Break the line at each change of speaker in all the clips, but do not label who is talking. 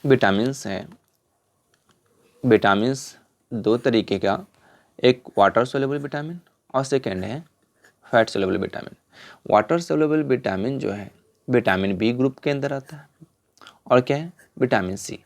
Vitamins है, vitamins दो तरीके का, एक वाटर सोल्यूबल विटामिन और सेकेंड है fat soluble vitamin. Water soluble vitamin जो है विटामिन बी ग्रुप के अंदर आता है और क्या है vitamin C.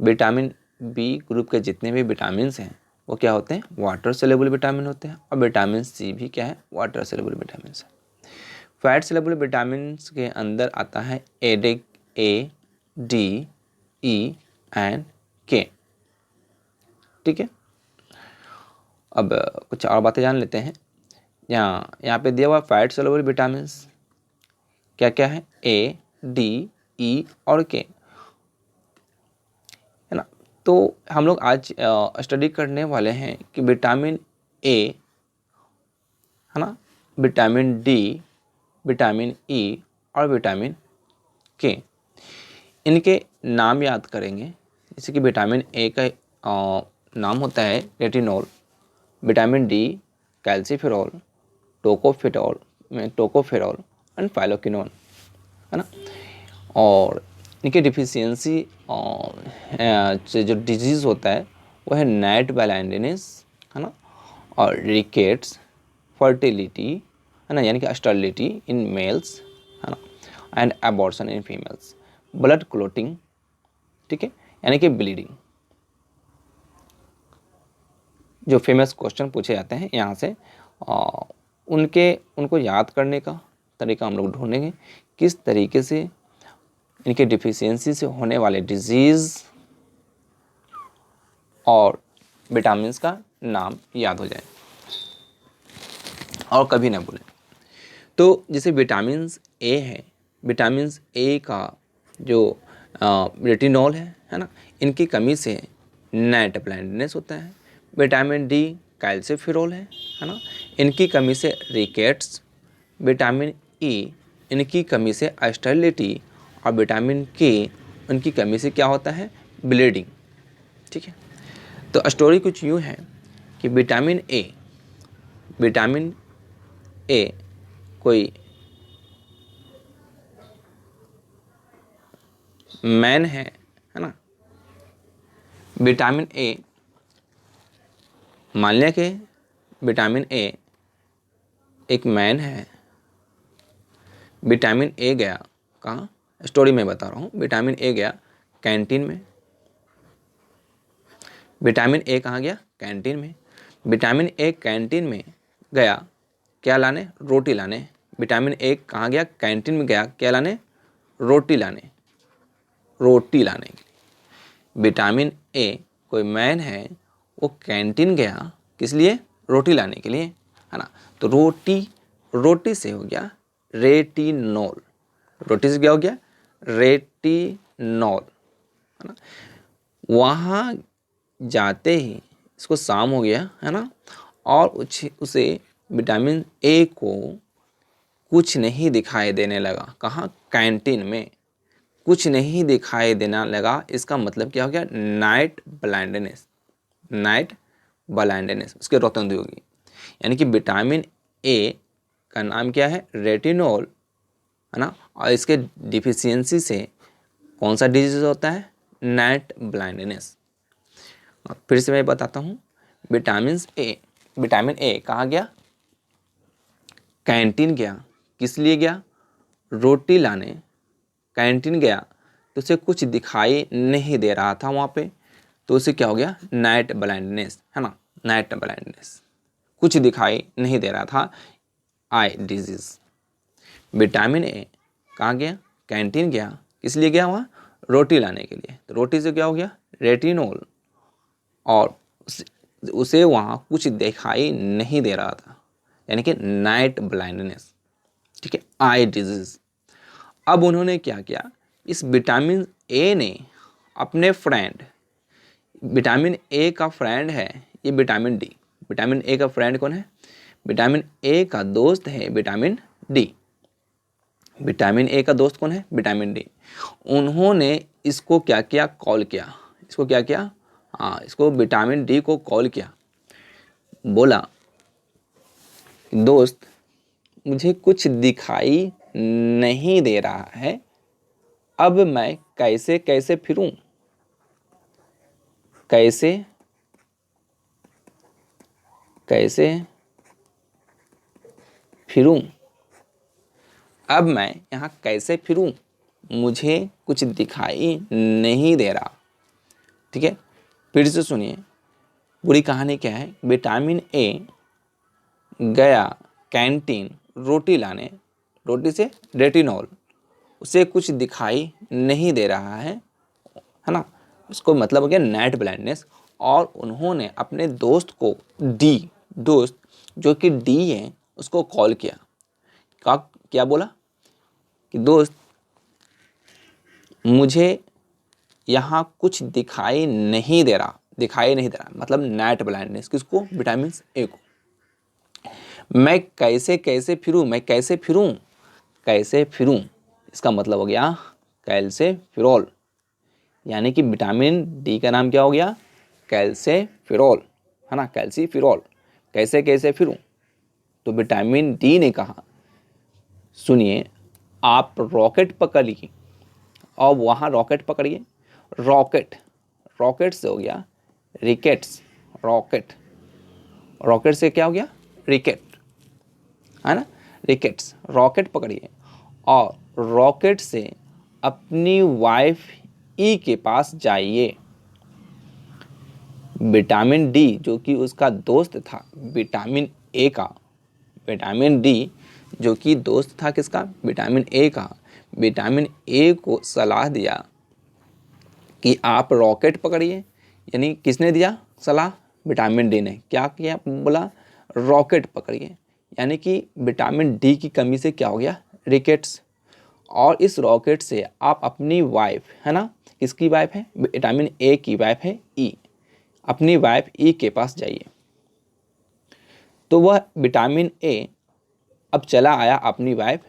Vitamin B group के जितने भी विटामिन हैं वो क्या होते हैं वाटर सोल्यूबल विटामिन होते हैं और विटामिन सी भी क्या है वाटर सोल्यूबल विटामिन है। फैट सोल्यूबल विटामिन के अंदर आता है ए, डी, ई एंड के। ठीक है, अब कुछ और बातें जान लेते हैं। यहाँ पे दिया हुआ फैट सोल्यूबल विटामिन क्या क्या है ए, डी, ई और के, है ना। तो हम लोग आज स्टडी करने वाले हैं कि विटामिन ए, है ना, विटामिन डी, विटामिन ई और विटामिन के, इनके नाम याद करेंगे। जैसे कि विटामिन ए का नाम होता है retinol, vitamin D calciferol, tocopherol and phylloquinone, है ना। और इनके डिफिशियंसी से जो डिजीज़ होता है वो है नाइट ब्लाइंडनेस, है ना, और रिकेट्स, फर्टिलिटी, है ना, यानी कि स्टर्लिटी इन मेल्स, है ना, and abortion in females, blood clotting, ठीक है, यानी कि ब्लीडिंग। जो फेमस क्वेश्चन पूछे जाते हैं यहाँ से उनको याद करने का तरीका हम लोग ढूंढेंगे, किस तरीके से इनके डिफिशियंसी से होने वाले डिजीज़ और विटामिन्स का नाम याद हो जाए और कभी ना भूलें। तो जैसे विटामिन्स ए है, विटामिन्स ए का जो रेटिनॉल है ना, इनकी कमी से नाइट ब्लाइंडनेस होता है। विटामिन डी कैल्सीफेरॉल है ना, इनकी कमी से रिकेट्स। विटामिन ई, इनकी कमी से स्टेरिलिटी। और विटामिन के, उनकी कमी से क्या होता है ब्लीडिंग। ठीक है, तो स्टोरी कुछ यूँ है कि विटामिन ए कोई मैन है ना। विटामिन ए, मान लिया कि विटामिन ए एक मैन है। विटामिन ए गया कहाँ, स्टोरी में बता रहा हूँ। विटामिन ए गया कैंटीन में। विटामिन ए कहाँ गया कैंटीन में। विटामिन ए कैंटीन में गया क्या लाने, रोटी लाने। विटामिन ए कहाँ गया कैंटीन में गया क्या लाने, रोटी लाने के लिए। विटामिन ए कोई मैन है, वो कैंटीन गया किस लिए, रोटी लाने के लिए, है ना। तो रोटी से हो गया रेटिनॉल, रोटी से क्या हो गया रेटिनॉल, है ना। वहाँ जाते ही इसको शाम हो गया, है ना, और उसे विटामिन ए को कुछ नहीं दिखाई देने लगा। कहाँ कैंटीन में कुछ नहीं दिखाई देना लगा। इसका मतलब क्या हो गया नाइट ब्लाइंडनेस, उसके रोतंदी होगी। यानी कि विटामिन ए का नाम क्या है रेटिनॉल, है ना, और इसके डिफिशियंसी से कौन सा डिजीज होता है नाइट ब्लाइंडनेस। फिर से मैं बताता हूँ, विटामिन ए कहाँ गया कैंटीन गया, किस लिए गया रोटी लाने। कैंटीन गया तो उसे कुछ दिखाई नहीं दे रहा था वहाँ पे, तो उसे क्या हो गया नाइट ब्लाइंडनेस, है ना, नाइट ब्लाइंडनेस, कुछ दिखाई नहीं दे रहा था, आई डिजीज। विटामिन ए कहाँ गया कैंटीन गया, किस लिए गया वहाँ रोटी लाने के लिए, तो रोटी से क्या हो गया रेटिनॉल, और उसे वहाँ कुछ दिखाई नहीं दे रहा था, यानी कि नाइट ब्लाइंडनेस। ठीक है, आई डिजीज। अब उन्होंने क्या किया, इस विटामिन ए ने अपने फ्रेंड, विटामिन ए का फ्रेंड है ये विटामिन डी। विटामिन ए का फ्रेंड कौन है, विटामिन ए का दोस्त है विटामिन डी। विटामिन ए का दोस्त कौन है विटामिन डी। उन्होंने इसको क्या किया कॉल किया, इसको क्या किया, हाँ, इसको विटामिन डी को कॉल किया, बोला दोस्त मुझे कुछ दिखाई नहीं दे रहा है, अब मैं कैसे कैसे फिरूं, कैसे कैसे फिरूं। अब मैं यहाँ कैसे फिरूं, मुझे कुछ दिखाई नहीं दे रहा। ठीक है, फिर से सुनिए, पूरी कहानी क्या है। विटामिन ए गया कैंटीन रोटी लाने, रोटी से रेटिनॉल, उसे कुछ दिखाई नहीं दे रहा है ना, उसको मतलब हो गया नाइट ब्लाइंडनेस। और उन्होंने अपने दोस्त को डी, दोस्त जो कि डी है, उसको कॉल किया। क्या बोला कि दोस्त मुझे यहाँ कुछ दिखाई नहीं दे रहा, दिखाई नहीं दे रहा मतलब नाइट ब्लाइंडनेस, किसको, विटामिन ए को। मैं कैसे कैसे फिरूं, मैं कैसे फिरूं, कैसे फिरूं, इसका मतलब हो गया कैल्सिफेरॉल, यानी कि विटामिन डी का नाम क्या हो गया, कैल्सिफेरॉल, है ना, कैल्सिफेरॉल। कैसे कैसे फिरूं, तो विटामिन डी ने कहा, सुनिए, आप रॉकेट पकड़िए और वहाँ रॉकेट पकड़िए। रॉकेट, रॉकेट से हो गया रिकेट्स, रॉकेट, रॉकेट से क्या हो गया, रिकेट, है ना, रिकेट्स। रॉकेट पकड़िए और रॉकेट से अपनी वाइफ ई के पास जाइए। विटामिन डी जो कि उसका दोस्त था विटामिन ए का, विटामिन डी जो कि दोस्त था किसका, विटामिन ए का, विटामिन ए को सलाह दिया कि आप रॉकेट पकड़िए। यानी किसने दिया सलाह, विटामिन डी ने। क्या किया, बोला रॉकेट पकड़िए, यानी कि विटामिन डी की कमी से क्या हो गया, रिकेट्स। और इस रॉकेट से आप अपनी वाइफ, है ना, किसकी वाइफ है, विटामिन ए की वाइफ है ई, अपनी वाइफ ई के पास जाइए। तो वह विटामिन ए अब चला आया अपनी वाइफ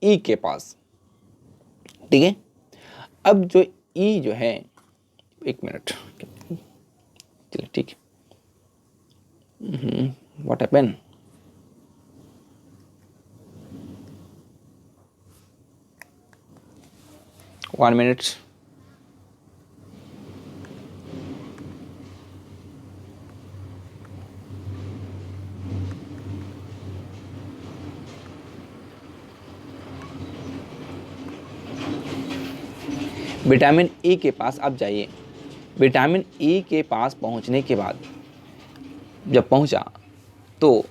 ई के पास। ठीक है, अब जो ई जो है, एक मिनट, चलिए ठीक, what happen, one minute. Vitamin E के पास आप जाइए। विटामिन ई के पास पहुंचने के बाद जब पहुंचा तो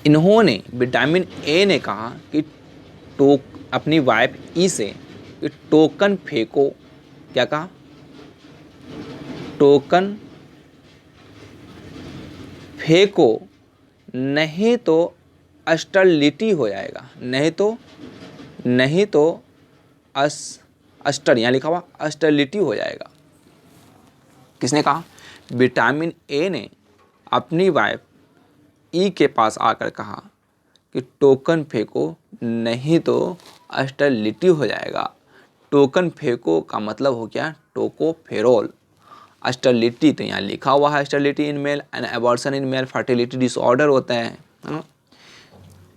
इन्होंने, विटामिन ए ने कहा कि अपनी वाइफ ई से कि टोकन फेंको। क्या कहा, टोकन फेंको, नहीं तो अस्टरलिटी हो जाएगा, नहीं तो अस्टर, यहाँ लिखा हुआ अस्टरलिटी हो जाएगा। किसने कहा, विटामिन ए ने अपनी वाइफ ई के पास आकर कहा कि टोकन फेंको, नहीं तो अस्टरलिटी हो जाएगा। टोकन फेंको का मतलब हो गया टोकोफेरोल। अस्टरलिटी तो यहाँ लिखा हुआ है, sterility in male and abortion in male fertility disorder होता है ना?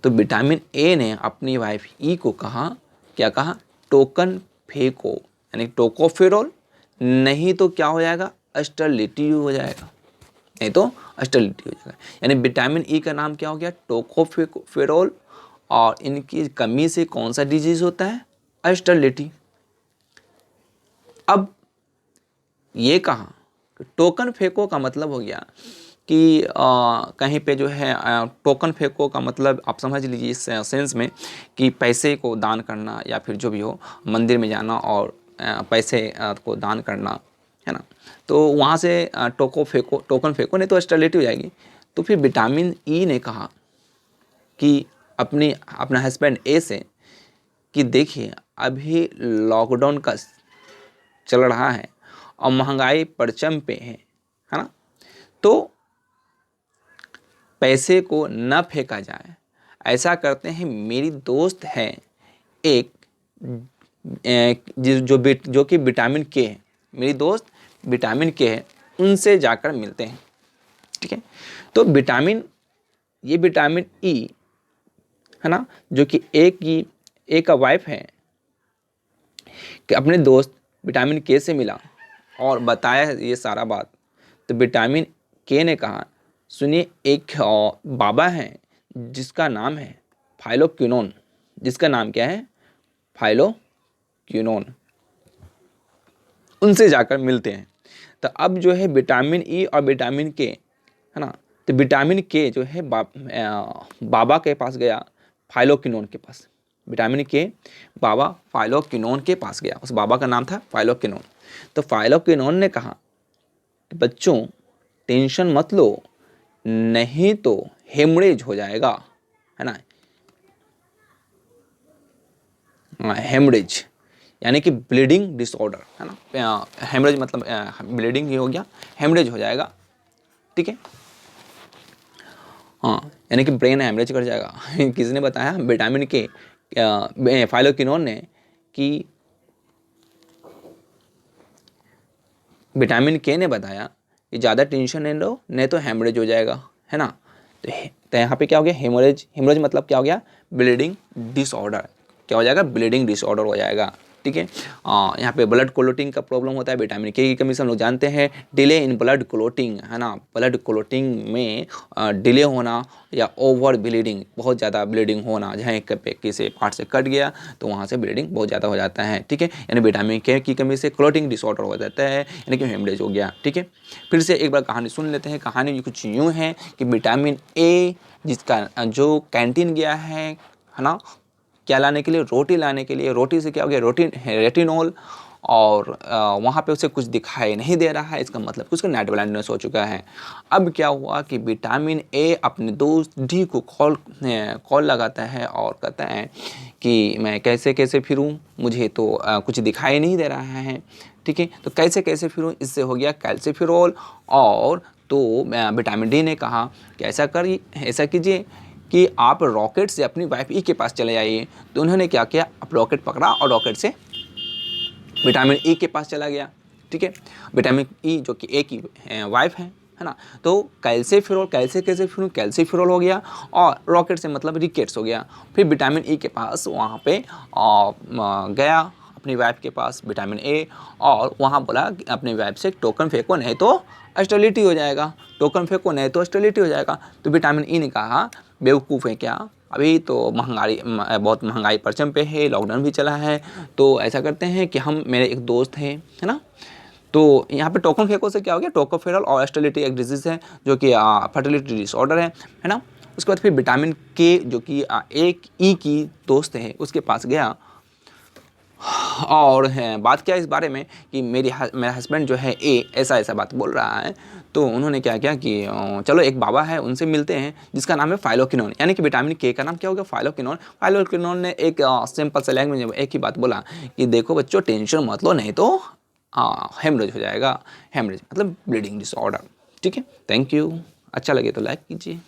तो विटामिन ए ने अपनी वाइफ ई को कहा, क्या कहा, टोकन फेंको, यानी टोकोफेरोल, नहीं तो क्या हो जाएगा, अस्टरलिटी हो जाएगा, नहीं तो अस्टरलिटी हो जाएगा। यानी विटामिन ई का नाम क्या हो गया, टोकोफेरोल, और इनकी कमी से कौन सा डिजीज होता है, अस्टरलिटी। अब ये कहा टोकन फेंको का मतलब हो गया कि कहीं पे जो है टोकन फेंको का मतलब आप समझ लीजिए इस सेंस में कि पैसे को दान करना, या फिर जो भी हो मंदिर में जाना और पैसे को दान करना, है ना। तो वहाँ से टोकन फेंको, नहीं तो अस्टरलिटी हो जाएगी। तो फिर विटामिन ई ने कहा कि अपना हस्बैंड ए से कि देखिए अभी लॉकडाउन का चल रहा है और महंगाई परचम पे है ना, तो पैसे को न फेंका जाए। ऐसा करते हैं, मेरी दोस्त है एक जो कि विटामिन के है, मेरी दोस्त विटामिन के है, उनसे जाकर मिलते हैं। ठीक है, तो ये विटामिन ई, है ना, जो कि ए का वाइफ है, कि अपने दोस्त विटामिन के से मिला और बताया ये सारा बात। तो विटामिन के ने कहा, सुनिए, एक बाबा हैं जिसका नाम है फाइलोक्विनोन, जिसका नाम क्या है, फाइलोक्विनोन, उनसे जाकर मिलते हैं। तो अब जो है विटामिन ई और विटामिन के, है ना, तो विटामिन के जो है बाबा के पास गया, फाइलोक्विनोन के पास। विटामिन के बाबा फाइलोक्विनोन के पास गया, उस बाबा का नाम था फाइलोक्विनोन। तो फाइलोक्विनोन ने कहा कि बच्चों टेंशन मत लो, नहीं तो हेमरेज हो जाएगा, है ना। हेमरेज यानी कि ब्लीडिंग डिसऑर्डर, है ना। हेमरेज मतलब ब्लीडिंग ही हो गया, हेमरेज हो जाएगा, ठीक है। हाँ, यानी कि ब्रेन हेमरेज कर जाएगा। किसने बताया? विटामिन के, फाइलोक्विनोन ने, कि विटामिन के ने बताया कि ज़्यादा टेंशन नहीं लो, नहीं तो हेमरेज हो जाएगा, है ना। तो यहाँ पे क्या हो गया? हेमरेज। हेमरेज मतलब क्या हो गया? Bleeding disorder. क्या हो जाएगा? ब्लीडिंग डिसऑर्डर हो जाएगा, ठीक है। यहाँ पे ब्लड क्लोटिंग का प्रॉब्लम होता है, विटामिन के की कमी से हम लोग जानते हैं। डिले इन ब्लड क्लोटिंग, है ना, ब्लड क्लोटिंग में डिले होना या ओवर ब्लीडिंग, बहुत ज़्यादा ब्लीडिंग होना, जहाँ किसी पार्ट से कट गया तो वहाँ से ब्लीडिंग बहुत ज़्यादा हो जाता है, ठीक है। यानी विटामिन के की कमी से क्लोटिंग डिसऑर्डर हो जाता है, यानी कि हेमरेज हो गया, ठीक है। फिर से एक बार कहानी सुन लेते हैं। कहानी कुछ यूँ है कि विटामिन ए जिसका जो कैंटीन गया है ना, क्या लाने के लिए? रोटी लाने के लिए। रोटी से क्या हो गया? रेटिनॉल, और वहाँ पे उसे कुछ दिखाई नहीं दे रहा है, इसका मतलब कि उसका नाइट ब्लाइंडनेस हो चुका है। अब क्या हुआ कि विटामिन ए अपने दोस्त डी को कॉल लगाता है और कहता है कि मैं कैसे कैसे फिरूं, मुझे तो कुछ दिखाई नहीं दे रहा है, ठीक है। तो कैसे कैसे फिरूं, इससे हो गया कैल्सिफेरॉल। और तो विटामिन डी ने कहा कि ऐसा कीजिए कि आप रॉकेट से अपनी वाइफ ई के पास चले जाइए। तो उन्होंने क्या किया? आप रॉकेट पकड़ा और रॉकेट से विटामिन ई के पास चला गया, ठीक है। विटामिन ई जो कि ए की वाइफ है ना। तो कैल्सिफेरॉल हो गया, और रॉकेट से मतलब रिकेट्स हो गया। फिर विटामिन ई के पास वहाँ पे गया, अपनी वाइफ के पास विटामिन ए, और वहाँ बोला कि अपनी वाइफ से टोकन फेंको, नहीं तो स्टेरिलिटी हो जाएगा, टोकन फेंको नहीं तो स्टेरिलिटी हो जाएगा। तो विटामिन ई ने कहा, बेवकूफ़ है क्या, अभी तो बहुत महंगाई परचम पे है, लॉकडाउन भी चला है, तो ऐसा करते हैं कि हम, मेरे एक दोस्त हैं, है ना, तो यहाँ पे टोकन फेंको से क्या हो गया? टोकोफेरॉल और स्टेरिलिटी एक डिजीज़ है जो कि फर्टिलिटी डिसऑर्डर है ना। उसके बाद फिर विटामिन के जो कि एक ई की दोस्त है, उसके पास गया, और बात क्या है इस बारे में कि मेरा हस्बैंड जो है ए ऐसा ऐसा बात बोल रहा है। तो उन्होंने क्या किया कि चलो एक बाबा है, उनसे मिलते हैं, जिसका नाम है फाइलोक्विनोन, यानी कि विटामिन के का नाम क्या हो गया? फाइलोक्विनोन। फाइलोक्विनोन ने एक सिंपल से लैंग्वेज में एक ही बात बोला कि देखो बच्चों, टेंशन मत लो, नहीं तो हेमरेज हो जाएगा। हेमरेज मतलब ब्लीडिंग डिसऑर्डर, ठीक है। Thank you. अच्छा लगे तो लाइक कीजिए।